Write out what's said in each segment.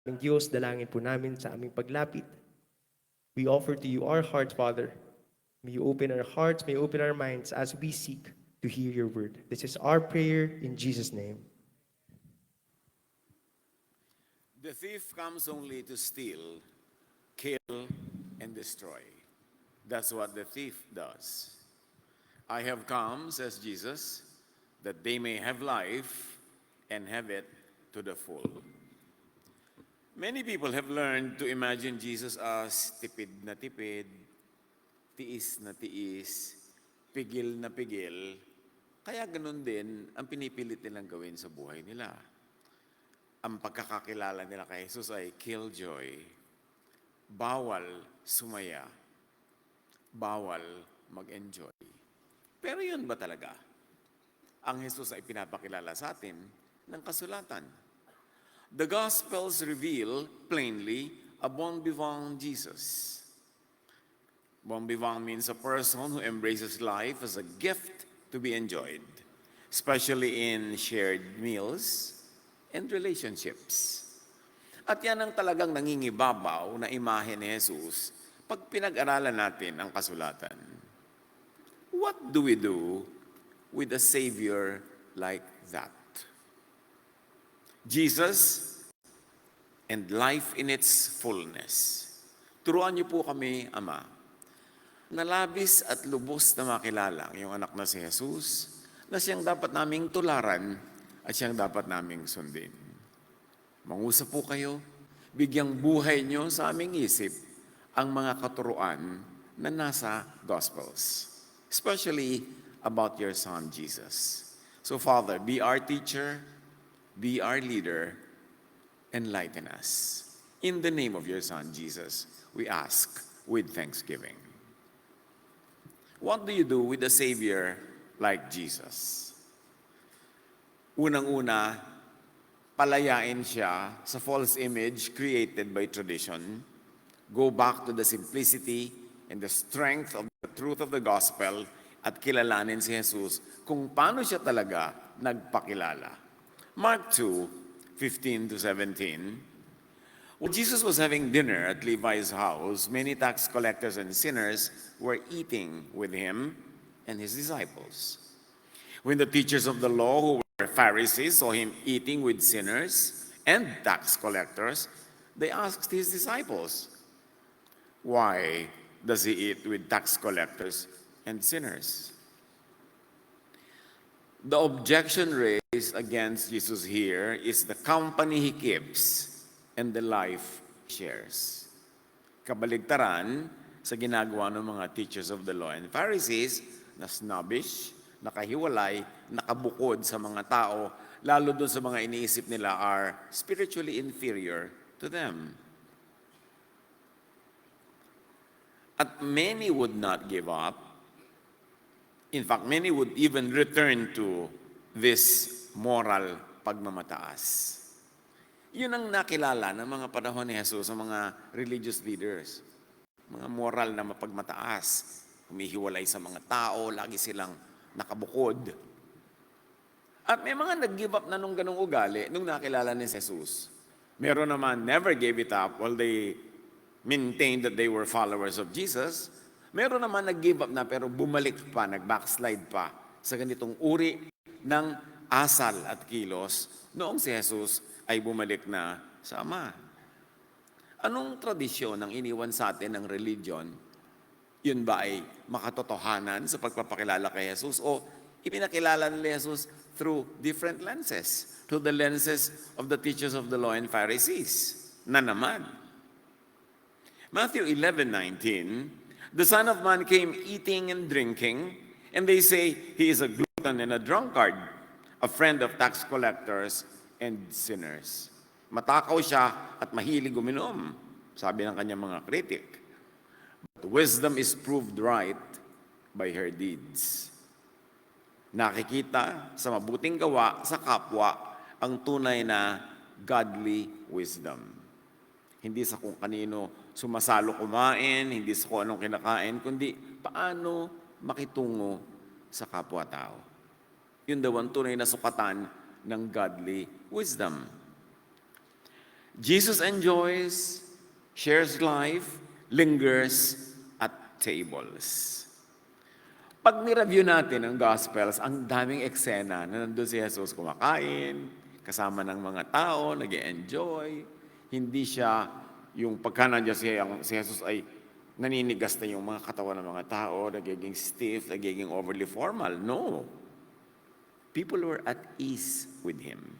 Ng Diyos, dalangin po namin sa aming paglapit. We offer to you our hearts, Father. May you open our hearts, may you open our minds as we seek to hear your word. This is our prayer in Jesus' name. The thief comes only to steal, kill, and destroy. That's what the thief does. I have come, says Jesus, that they may have life and have it to the full. Many people have learned to imagine Jesus as tipid na tipid, tiis na tiis, pigil na pigil. Kaya ganun din ang pinipilit nilang gawin sa buhay nila. Ang pagkakakilala nila kay Jesus ay killjoy. Bawal sumaya. Bawal mag-enjoy. Pero yun ba talaga? Ang Jesus ay pinapakilala sa atin ng kasulatan. The Gospels reveal plainly a bon vivant Jesus. Bon vivant means a person who embraces life as a gift to be enjoyed, especially in shared meals and relationships. At yan ang talagang nangingibabaw na imahe ni Jesus pag pinag-aralan natin ang kasulatan. What do we do with a Savior like that? Jesus and life in its fullness. Turuan niyo po kami, Ama, na labis at lubos na makilala ang iyong anak na si Jesus, na siyang dapat naming tularan at siyang dapat naming sundin. Mangusap po kayo, bigyang buhay niyo sa aming isip ang mga katuruan na nasa Gospels, especially about your Son, Jesus. So, Father, be our teacher, be our leader, enlighten us. In the name of your Son, Jesus, we ask with thanksgiving. What do you do with a Savior like Jesus? Unang-una, palayain siya sa false image created by tradition. Go back to the simplicity and the strength of the truth of the gospel at kilalanin si Jesus kung paano siya talaga nagpakilala. Mark 2:15-17. When Jesus was having dinner at Levi's house, many tax collectors and sinners were eating with him and his disciples. When the teachers of the law, who were Pharisees, saw him eating with sinners and tax collectors, they asked his disciples, "Why does he eat with tax collectors and sinners?" The objection raised against Jesus here is the company he keeps and the life he shares. Kabaligtaran sa ginagawa ng mga teachers of the law and Pharisees na snobbish, nakahiwalay, nakabukod sa mga tao, lalo dun sa mga iniisip nila are spiritually inferior to them. At many would not give up. In fact, many would even return to this moral pagmamataas. Yun ang nakilala ng mga panahon ni Jesus sa mga religious leaders. Mga moral na mapagmataas, humihiwalay sa mga tao, lagi silang nakabukod. At may mga nag-give up na nung ganong ugali nung nakilala ni Jesus. Meron naman never gave it up while they maintained that they were followers of Jesus. Meron naman nag-give up na pero bumalik pa, nag-backslide pa sa ganitong uri ng asal at kilos noong si Jesus ay bumalik na sa Ama. Anong tradisyon ang iniwan sa atin ng religion? Yun ba ay makatotohanan sa pagpapakilala kay Jesus o ipinakilala ni Jesus through different lenses, through the lenses of the teachers of the law and Pharisees na naman? Matthew 11:19, the Son of Man came eating and drinking, and they say he is a glutton and a drunkard, a friend of tax collectors and sinners. Matakaw siya at mahilig uminom, sabi ng kanyang mga kritik. But wisdom is proved right by her deeds. Nakikita sa mabuting gawa sa kapwa ang tunay na godly wisdom. Hindi sa kung kanino sumasalo kumain, hindi sa kung anong kinakain, kundi paano makitungo sa kapwa-tao. Yun daw ang tunay na sukatan ng godly wisdom. Jesus enjoys, shares life, lingers at tables. Pag ni-review natin ang Gospels, ang daming eksena na nandun si Jesus kumakain, kasama ng mga tao, nag-enjoy. Hindi siya yung pagka nandiyan si Jesus ay naninigas na yung mga katawan ng mga tao, nagiging stiff, nagiging overly formal. No. People were at ease with him.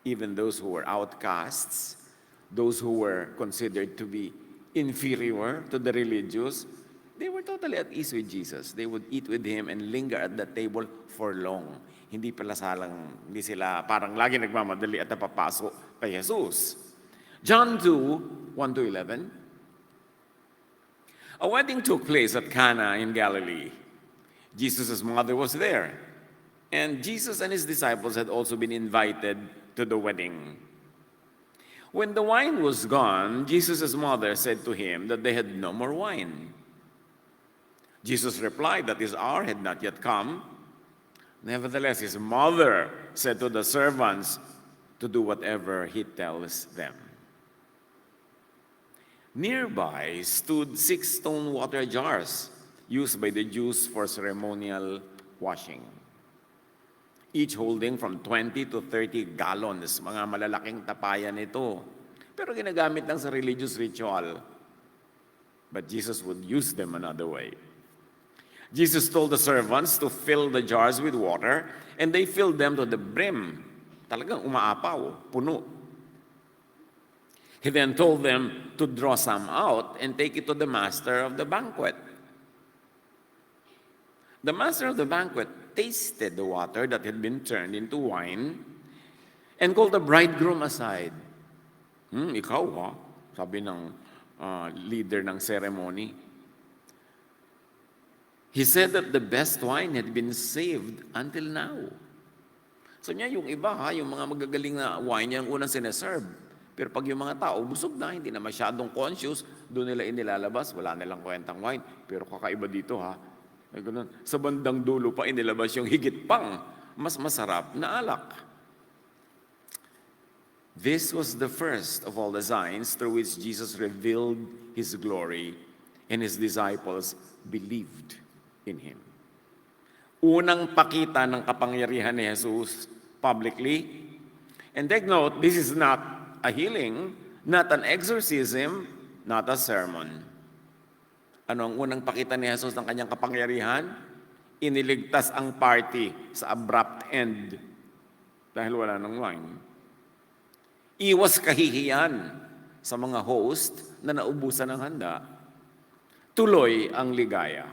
Even those who were outcasts, those who were considered to be inferior to the religious, they were totally at ease with Jesus. They would eat with him and linger at the table for long. Hindi sila parang lagi nagmamadali at napapasok kay Jesus. John 2, 1-11. A wedding took place at Cana in Galilee. Jesus' mother was there. And Jesus and his disciples had also been invited to the wedding. When the wine was gone, Jesus' mother said to him that they had no more wine. Jesus replied that his hour had not yet come. Nevertheless, his mother said to the servants to do whatever he tells them. Nearby stood 6 stone water jars used by the Jews for ceremonial washing, each holding from 20 to 30 gallons. Mga malalaking tapayan ito. Pero ginagamit lang sa religious ritual. But Jesus would use them another way. Jesus told the servants to fill the jars with water, and they filled them to the brim. Talagang umaapaw, puno. He then told them to draw some out and take it to the master of the banquet. The master of the banquet tasted the water that had been turned into wine and called the bridegroom aside. Ikaw ha? Sabi ng leader ng ceremony. He said that the best wine had been saved until now. So niya, yung iba ha, yung mga magagaling na wine, yung unang sineserve. Pero pag yung mga tao, busog na, hindi na masyadong conscious, doon nila inilalabas, wala nilang kwentang wine. Pero kakaiba dito ha, ay ganun. Sa bandang dulo pa inilabas yung higit pang mas masarap na alak. This was the first of all the signs through which Jesus revealed his glory, and his disciples believed in him. Unang pakita ng kapangyarihan ni Jesus publicly. And take note, this is not a healing, not an exorcism, not a sermon. Ano ang unang pakita ni Jesus ng kanyang kapangyarihan? Iniligtas ang party sa abrupt end dahil wala ng wine. Iwas kahihiyan sa mga host na naubusan ng handa. Tuloy ang ligaya.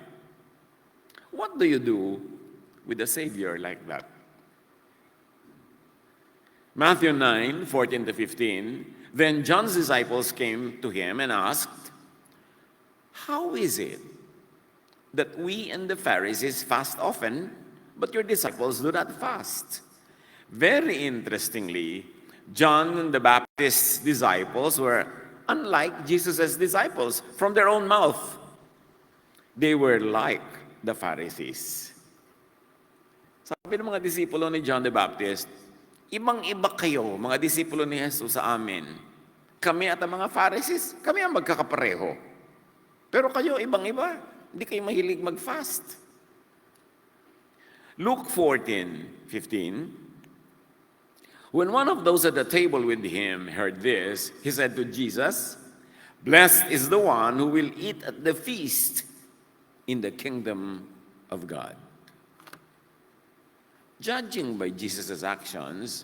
What do you do with a Savior like that? Matthew 9:14-15, then John's disciples came to him and asked, "How is it that we and the Pharisees fast often, but your disciples do not fast?" Very interestingly, John the Baptist's disciples were unlike Jesus' disciples from their own mouth. They were like the Pharisees. Sabi ng mga disipulo ni John the Baptist, ibang-iba kayo, mga disipulo ni Jesus sa amin. Kami at ang mga Pharisees, kami ang magkakapareho. Pero kayo, ibang-iba. Hindi kayo mahilig mag-fast. Luke 14:15, when one of those at the table with him heard this, he said to Jesus, "Blessed is the one who will eat at the feast in the kingdom of God." Judging by Jesus' actions,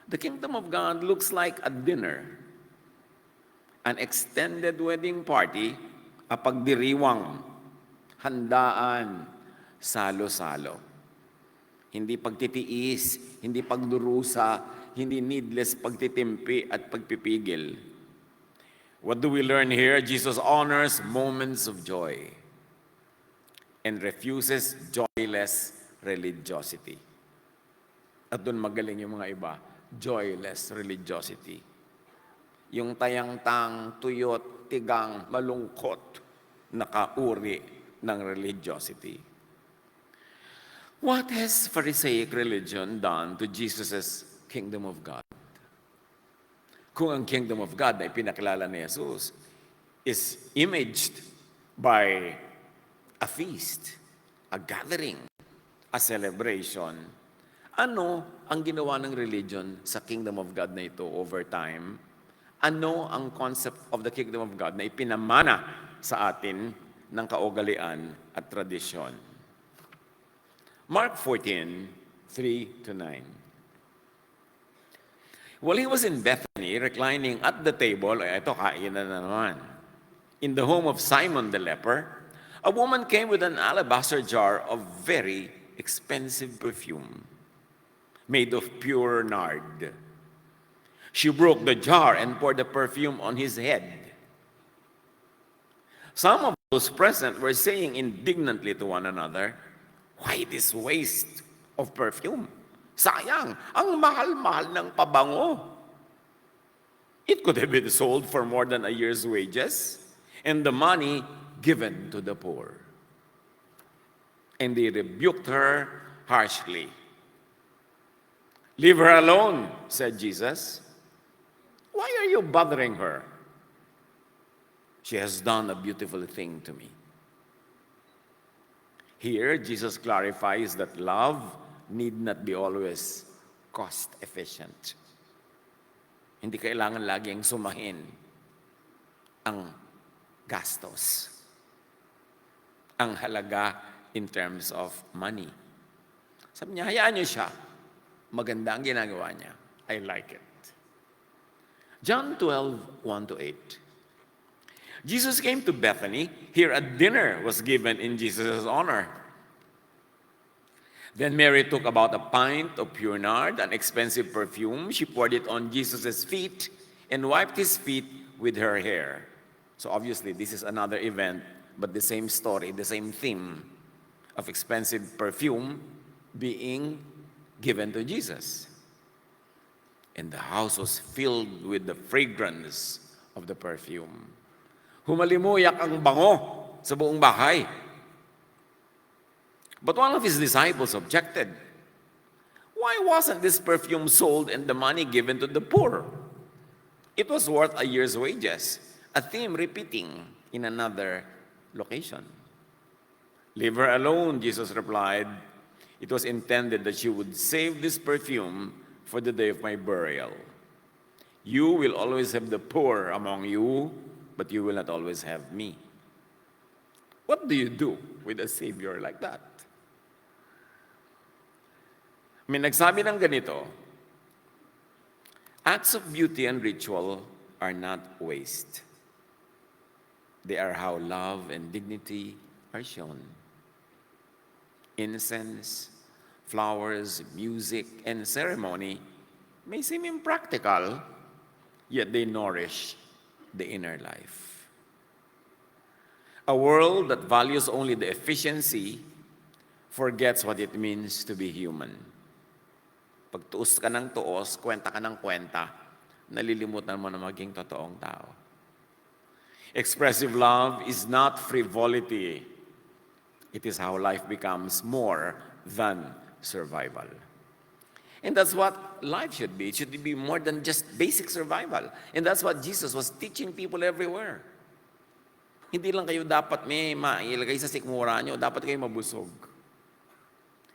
the kingdom of God looks like a dinner, an extended wedding party, a pagdiriwang, handaan, salo-salo. Hindi pagtitiis, hindi pagdurusa, hindi needless pagtitimpi at pagpipigil. What do we learn here? Jesus honors moments of joy and refuses joyless religiosity. At doon magaling yung mga iba, joyless religiosity. Yung tayang-tang, tuyot, tigang, malungkot na kauri ng religiosity. What has Pharisaic religion done to Jesus' kingdom of God? kung ang kingdom of God na ipinakilala ni Jesus is imaged by a feast, a gathering, a celebration, ano ang ginawa ng religion sa kingdom of God na ito over time? Ano ang concept of the kingdom of God na ipinamana sa atin ng kaugalian at tradisyon? Mark 14:3-9. While he was in Bethany, reclining at the table, ito kainan na naman, in the home of Simon the leper, a woman came with an alabaster jar of very expensive perfume made of pure nard. She broke the jar and poured the perfume on his head. Some of those present were saying indignantly to one another, "Why this waste of perfume? Sayang, ang mahal-mahal ng pabango. It could have been sold for more than a year's wages, and the money given to the poor." And they rebuked her harshly. "Leave her alone," said Jesus. "Why are you bothering her? She has done a beautiful thing to me." Here, Jesus clarifies that love need not be always cost efficient. Hindi kailangan laging sumahin ang gastos, ang halaga in terms of money. Sabi niya, hayaan niyo siya. Maganda ang ginagawa niya. I like it. John 12:1-8. Jesus came to Bethany. Here a dinner was given in Jesus' honor. Then Mary took about a pint of pure nard, an expensive perfume. She poured it on Jesus' feet and wiped his feet with her hair. So obviously, this is another event, but the same story, the same theme of expensive perfume being given to Jesus. And the house was filled with the fragrance of the perfume. Humalimuyak ang bango sa buong bahay. But one of his disciples objected. "Why wasn't this perfume sold and the money given to the poor? It was worth a year's wages," a theme repeating in another location. "Leave her alone," Jesus replied. "It was intended that she would save this perfume for the day of my burial. You will always have the poor among you, but you will not always have me." What do you do with a Savior like that? May nagsabi ng ganito, acts of beauty and ritual are not waste. They are how love and dignity are shown. Incense, flowers, music, and ceremony may seem impractical, yet they nourish the inner life. A world that values only the efficiency forgets what it means to be human. Pag tuos ka ng tuos, kwenta ka ng kwenta, nalilimutan mo na maging totoong tao. Expressive love is not frivolity. It is how life becomes more than survival. And that's what life should be. It should be more than just basic survival. And that's what Jesus was teaching people everywhere. Hindi lang kayo dapat may mailagay sa sikmura nyo, dapat kayo mabusog.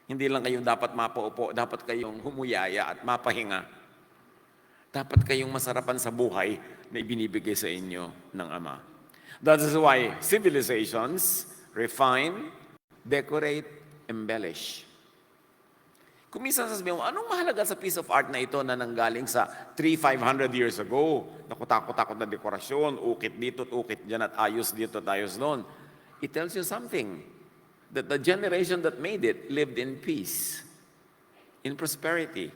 Hindi lang kayong dapat mapaupo, dapat kayong humuyaya at mapahinga. Dapat kayong masarapan sa buhay na ibinibigay sa inyo ng Ama. That is why civilizations refine, decorate, embellish. Kung minsan sasabihin mo, anong mahalaga sa piece of art na ito na nanggaling sa 300-500 years ago? Nakutakot-takot na dekorasyon, ukit dito, ukit dyan at ayos dito at ayos doon. It tells you something. That the generation that made it lived in peace, in prosperity,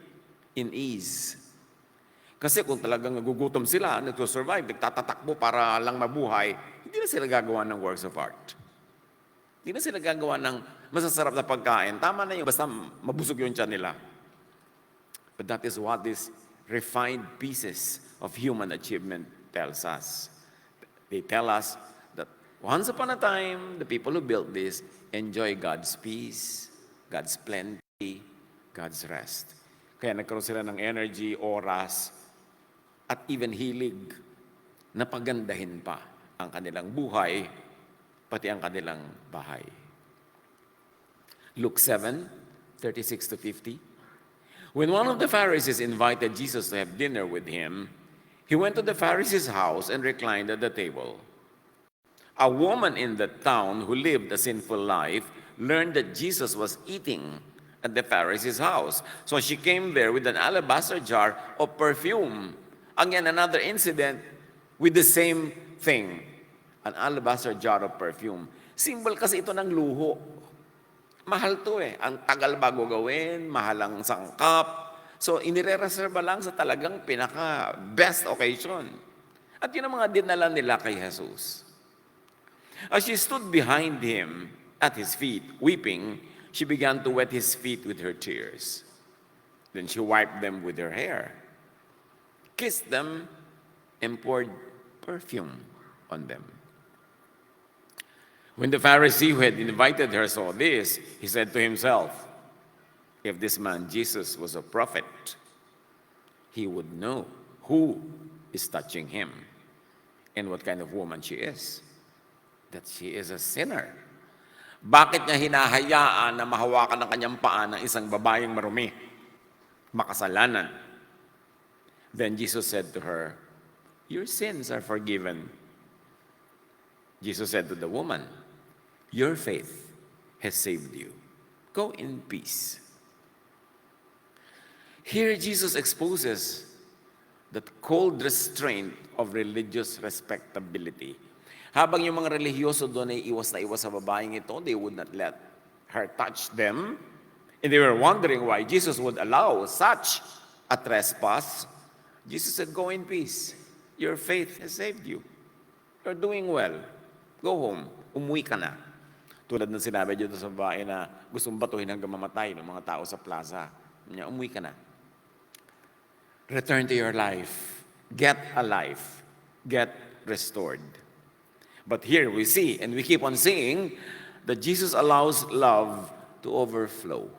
in ease. Kasi kung talagang nagugutom sila, nagsusurvive, nagtatatakbo para lang mabuhay, hindi na sila gagawa ng works of art. Hindi na sila gagawa ng masasarap na pagkain. Tama na yung basta mabusog yung tiyan nila. But that is what these refined pieces of human achievement tells us. They tell us that once upon a time, the people who built this enjoy God's peace, God's plenty, God's rest. Kaya nagkaroon sila ng energy, oras, at even hilig na pagandahin pa ang kanilang buhay, pati ang kanilang bahay. Luke 7:36 to 50. When one of the Pharisees invited Jesus to have dinner with him, he went to the Pharisee's house and reclined at the table. A woman in the town who lived a sinful life learned that Jesus was eating at the Pharisee's house. So she came there with an alabaster jar of perfume. Again, another incident with the same thing. An alabaster jar of perfume. Symbol kasi ito ng luho. Mahal to eh. Ang tagal bago gawin, mahal ang sangkap. So, inire-reserva lang sa talagang pinaka-best occasion. At yun ang mga dinala nila kay Jesus. As she stood behind him at his feet, weeping, she began to wet his feet with her tears. Then she wiped them with her hair, kissed them, and poured perfume on them. When the Pharisee who had invited her saw this, he said to himself, if this man Jesus was a prophet, he would know who is touching him and what kind of woman she is, that she is a sinner. Bakit niya hinahayaan na mahawakan ng kanyang paa ng isang babaeng marumi? Makasalanan. Then Jesus said to her, your sins are forgiven. Jesus said to the woman, your faith has saved you. Go in peace. Here Jesus exposes the cold restraint of religious respectability. Habang yung mga relihiyoso doon ay iwas na iwas sa babaeng ito, they would not let her touch them. And they were wondering why Jesus would allow such a trespass. Jesus said, go in peace. Your faith has saved you. You're doing well. Go home. Umuwi ka na. Tulad ng sinabi dito sa babae na gustong batuhin hanggang mamatay ng mga tao sa plaza. Umuwi ka na. Return to your life. Get a life. Get restored. But here we see, and we keep on seeing, that Jesus allows love to overflow.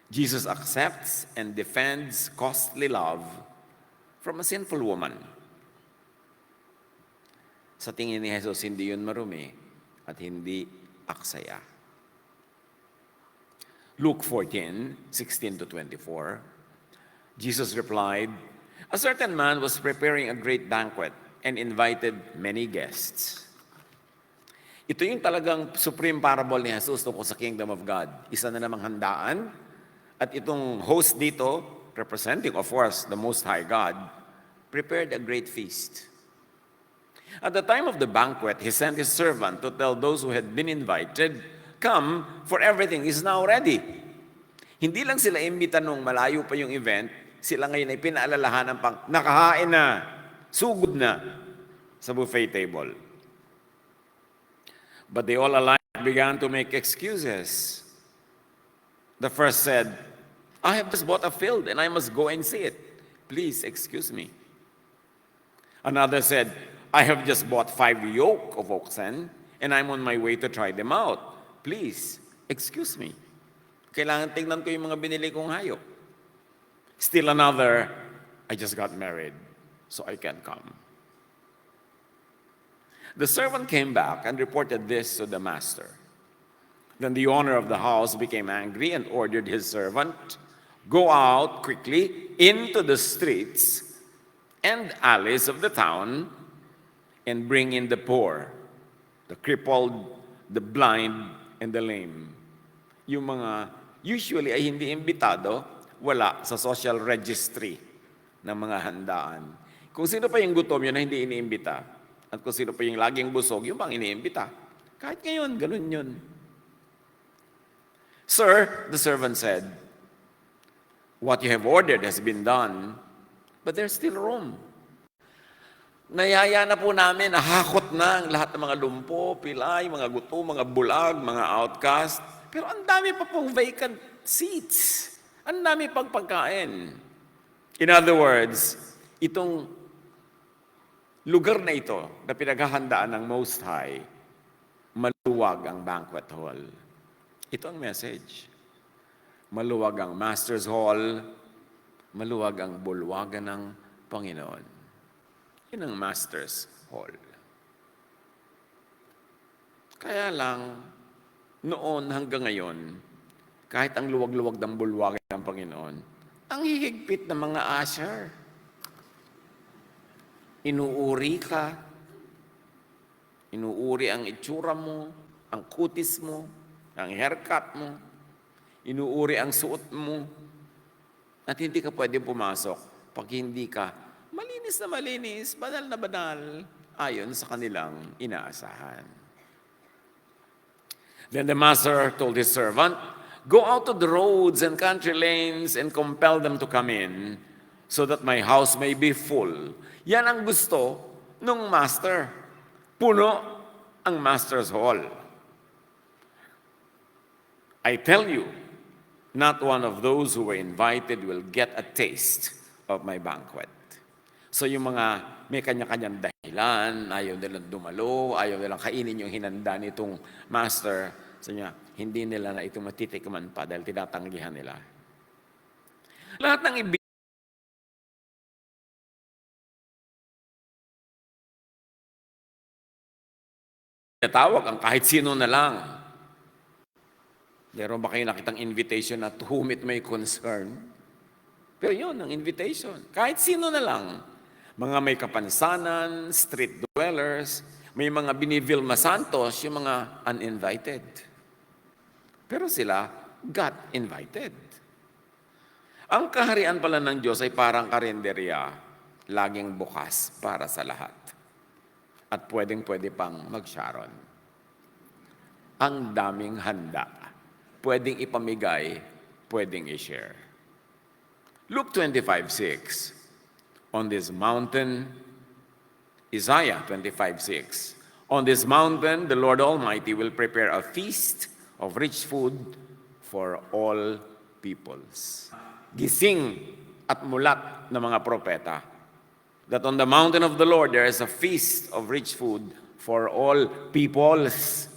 Jesus accepts and defends costly love from a sinful woman. Sa tingin ni Jesus, hindi yun marumi at hindi aksaya. Luke 14:16 to 24, Jesus replied, a certain man was preparing a great banquet and invited many guests. Ito yung talagang supreme parable ni Jesus tungkol sa kingdom of God. Isa na namang handaan. At itong host dito, representing of course the Most High God, prepared a great feast. At the time of the banquet, he sent his servant to tell those who had been invited, come, for everything is now ready. Hindi lang sila imbita nung malayo pa yung event, sila ngayon ay pinaalalahanan pang nakahain na, sugod na sa buffet table. But they all alike began to make excuses. The first said, I have just bought a field and I must go and see it. Please excuse me. Another said, I have just bought 5 yoke of oxen and I'm on my way to try them out. Please excuse me. Kailangan tingnan ko yung mga binili kong hayop. Still another, I just got married, so I can't come. The servant came back and reported this to the master. Then the owner of the house became angry and ordered his servant, go out quickly into the streets and alleys of the town and bring in the poor, the crippled, the blind, and the lame. Yung mga usually ay hindi imbitado, wala sa social registry ng mga handaan. Kung sino pa yung gutom, yun na hindi iniimbita. At kung sino pa yung laging busog, yung pang iniimbita. Kahit ngayon, ganun yun. Sir, the servant said, what you have ordered has been done, but there's still room. Nayaya na po namin, nahakot na ang lahat ng mga lumpo, pilay, mga guto, mga bulag, mga outcast. Pero ang dami pa pong vacant seats. Ang dami pang pagkain. In other words, itong lugar na ito na pinaghahandaan ng Most High, maluwag ang banquet hall. Ito ang message. Maluwag ang Master's Hall, Maluwag ang bulwagan ng Panginoon. Yun ang Master's Hall. Kaya lang, noon hanggang ngayon, kahit ang luwag-luwag ng bulwagan ng Panginoon, ang hihigpit ng mga usher. Inuuri ka, inuuri ang itsura mo, ang kutis mo, ang haircut mo, inuuri ang suot mo, at hindi ka pwede pumasok pag hindi ka malinis na malinis, banal na banal, ayon sa kanilang inaasahan. Then the master told his servant, "Go out to the roads and country lanes and compel them to come in, so that my house may be full." Yan ang gusto ng master. Puno ang master's hall. I tell you, not one of those who were invited will get a taste of my banquet. So yung mga may kanya-kanyang dahilan, ayaw nilang dumalo, ayaw nilang kainin yung hinanda nitong master, so niya, hindi nila na ito matitikman pa dahil tinatanggihan nila. Lahat ng tawag ang kahit sino na lang. Meron ba kayo nakitang invitation na to whom it may concern? Pero yun, ang invitation. Kahit sino na lang. Mga may kapansanan, street dwellers, may mga binivilma santos, yung mga uninvited. Pero sila got invited. Ang kaharian pala ng Diyos ay parang karinderya, laging bukas para sa lahat. At pwedeng-pwede pang mag-sharon. Ang daming handa. Pwedeng ipamigay, pwedeng i-share. Luke 25:6. On this mountain, Isaiah 25:6. On this mountain, the Lord Almighty will prepare a feast of rich food for all peoples. Gising at mulat ng mga propeta that on the mountain of the Lord there is a feast of rich food for all peoples.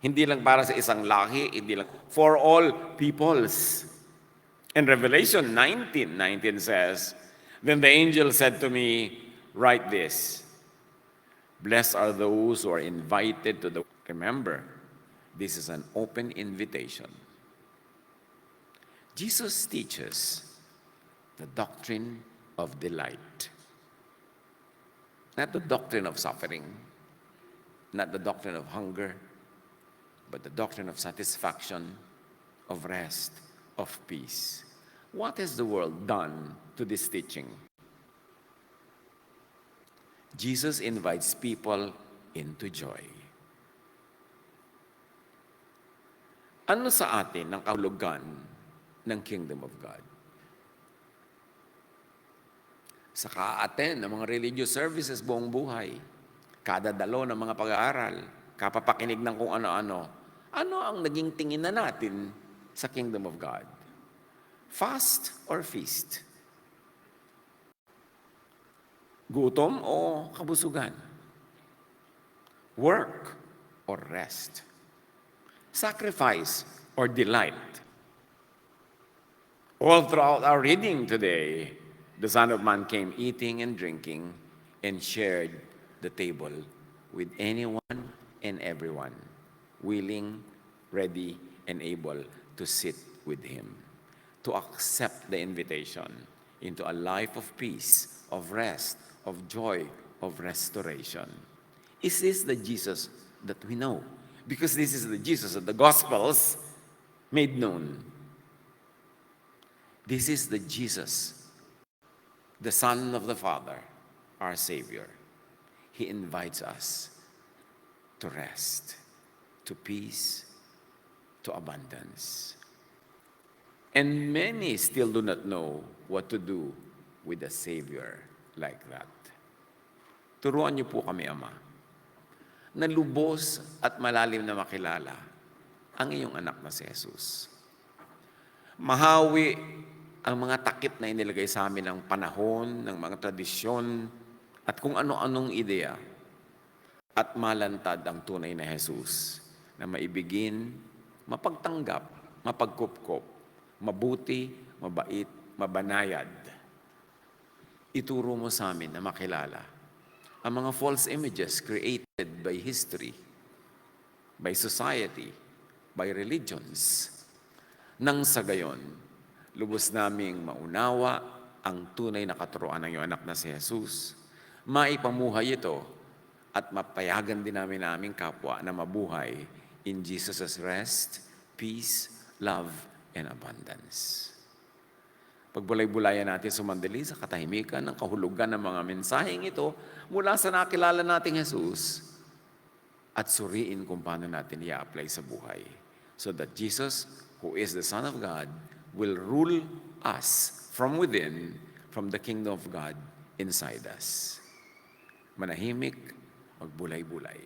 Hindi lang para sa isang lahi, hindi lang. For all peoples. And Revelation 19:19 says, "Then the angel said to me, write this, blessed are those who are invited to the..." Remember, this is an open invitation. Jesus teaches the doctrine of delight. Not the doctrine of suffering, not the doctrine of hunger, but the doctrine of satisfaction, of rest, of peace. What has the world done to this teaching? Jesus invites people into joy. Ano sa atin ang kahulugan ng Kingdom of God? Sa ka-attend ng mga religious services buong buhay, kada dalo ng mga pag-aaral, kapapakinig ng kung ano-ano, ano ang naging tingin na natin sa Kingdom of God? Fast or feast? Gutom o kabusugan? Work or rest? Sacrifice or delight? All throughout our reading today, the Son of Man came eating and drinking and shared the table with anyone and everyone, willing, ready, and able to sit with him, to accept the invitation into a life of peace, of rest, of joy, of restoration. Is this the Jesus that we know? Because this is the Jesus that the Gospels made known. This is the Jesus, the Son of the Father, our Savior. He invites us to rest, to peace, to abundance. And many still do not know what to do with a Savior like that. Turuan niyo po kami, Ama, na lubos at malalim na makilala ang iyong anak na si Jesus. Mahawi ang mga takip na inilagay sa amin ng panahon, ng mga tradisyon, at kung ano-anong ideya, at malantad ang tunay na Jesus na maibigin, mapagtanggap, mapagkupkop, mabuti, mabait, mabanayad. Ituro mo sa amin na makilala ang mga false images created by history, by society, by religions. Nang sa gayon, lubos naming maunawa ang tunay na katuruan ng iyong anak na si Jesus. Maipamuhay ito at mapayagan din namin na aming kapwa na mabuhay in Jesus' rest, peace, love, and abundance. Pagbulay-bulayan natin sumandali sa katahimikan ng kahulugan ng mga mensaheng ito mula sa nakilala nating Jesus at suriin kung paano natin i-apply sa buhay so that Jesus, who is the Son of God, will rule us from within, from the kingdom of God inside us. Manahimik, magbulay-bulay.